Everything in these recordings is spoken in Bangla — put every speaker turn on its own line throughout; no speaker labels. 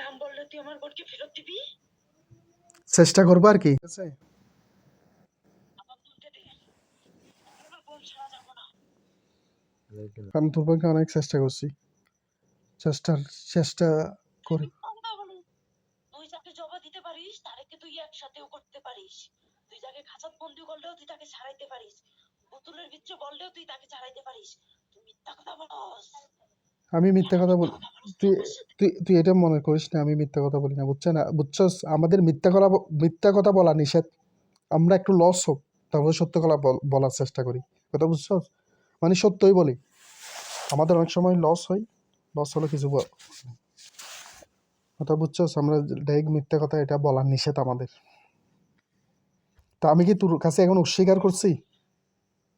নাম বললে তুই আমার বোনকে ফেরত দিবি?
চেষ্টা করবো আর কি।
আমার বলতে দে, আমার বোন ছাড়া যাবো না।
আমি তোর বোনকে অনেক চেষ্টা করছি, চেষ্টা করে।
কথা বলি, তুই যাকে জবা দিতে পারিস তাকে তুই একসাথেও করতে পারিস। তুই যাকে খাঁচাত বন্দি করলেও তুই তাকে ছাড়াইতে পারিস, বোতলের ভিতরে বললেও তুই তাকে ছাড়াইতে পারিস। তুই মিথ্যা কথা বলস।
আমি মিথ্যা কথা বল, তুই তুই তুই এটা মনে করিস না আমি মিথ্যা কথা বলি না, বুঝছস? আমাদের মিথ্যা কথা বলা নিষেধ। আমরা একটু লস হোক, তারপরে সত্য কথা বলার চেষ্টা করি, কথা বুঝছস? মানে সত্যই বলি। আমাদের অনেক সময় লস হয়, লস হলে কিছু কথা বুঝছস? আমরা ডাইরেক্ট মিথ্যা কথা এটা বলার নিষেধ আমাদের। তা আমি কি তোর কাছে এখন অস্বীকার করছি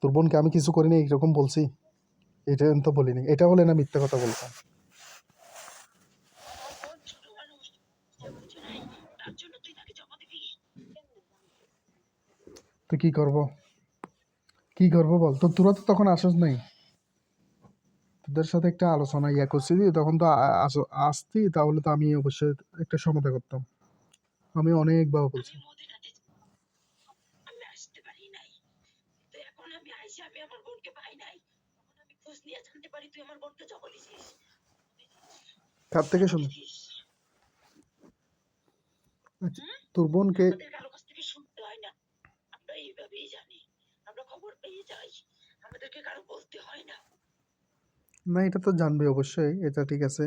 তোর বোনকে আমি কিছু করিনি এরকম বলছি? এটা তো বলিনি, এটা হলে না মিথ্যা কথা বলতাম।
আমার বোন ছোট মানুষ, সে বুঝে নাই, তার জন্য তুই তাকে জবা দিবি?
তো কি করবো বল? তো তোরা তো তখন আসস নাই, তোদের সাথে একটা আলোচনা করছি, তখন তো আসতি, তাহলে তো আমি অবশ্যই একটা সমাধা করতাম। আমি অনেকবার বলছি।
আমি মদিনাতে আমি আসতে পারি নাই, তো এখন আমি আইসি, আমি আমার বোনকে পাই নাই। তখন আমি খোঁজ নিয়ে জানতে পারি তুই আমার বোনকে জবা দিছিস।
কার থেকে শুনে? আচ্ছা, তোর বোনকে
আমাদের কারো কাছ থেকে শুনতে হয় না, আমরা এইভাবেই জানি, আমরা খবর পেয়ে যাই, আমাদেরকে কারো বলতে হয় না।
না, এটা তো জানবি অবশ্যই, এটা ঠিক আছে।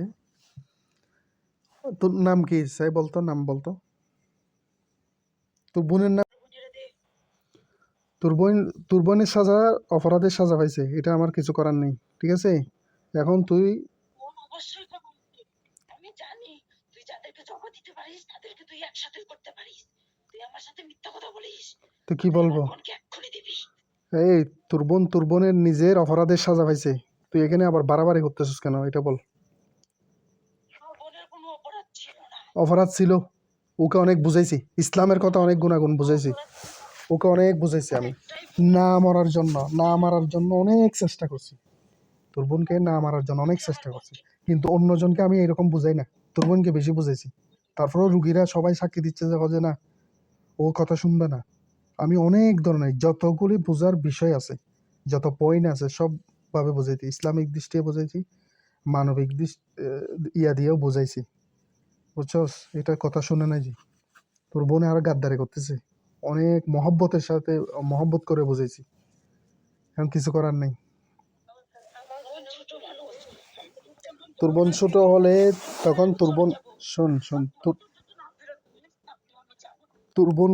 তোর নাম কি চাই বলতো, নাম বলতো তোর বোনের নাম। তোর বোনের সাজা অপরাধের সাজা পাইছে, এটা আমার কিছু করার নেই, ঠিক আছে? এখন তুই
অবশ্যই করবো। আমি জানি তুই যাদেরকে জমা দিতে পারিস তাদেরকে তুই একসাথে করতে পারিস। তুই আমার সাথে মিথ্যা কথা বলিস,
তো কি বলবো?
বোনকে এক্ষুনি দিবি।
এই তোর বোনের নিজের অপরাধের সাজা পাইছে, তুই এখানে আবার বাড়াবাড়ি করতেছিস কেন, এটা বল।
আমার বোনের কোনো অপরাধ ছিল না।
অপরাধ ছিল, ওকে অনেক বুঝাইছি, ইসলামের কথা অনেক গুণাগুণ বুঝাইছি, ওকে অনেক বুঝাইছি আমি। না মারার জন্য অনেক চেষ্টা করছি, তোর বোনকে না মারার জন্য অনেক চেষ্টা করছি, কিন্তু অন্যজনকে আমি এরকম বুঝাই না, তোর বোনকে বেশি বুঝাইছি। তারপরেও রুগীরা সবাই সাক্ষী দিচ্ছে যে না, ও কথা শুনবে না। আমি অনেক ধরনের যতগুলি বোঝার বিষয় আছে, যত পয়েন্ট আছে সবভাবে বুঝাইছি, ইসলামিক দৃষ্টিতে বুঝাইছি, মানবিক ইয়া দিয়েও বুঝাইছি, বুঝছস? এটা কথা শুনে নাই যে তোর বোনে আর গাদ্দারি করতেছে, অনেক মহব্বতের সাথে মহব্বত করে বুঝাইছি, এখন কিছু করার নেই।
আমার বোন ছোট মানুষ,
তোর বোন ছোট হলে তখন তোর বোন, শোন তোর বোন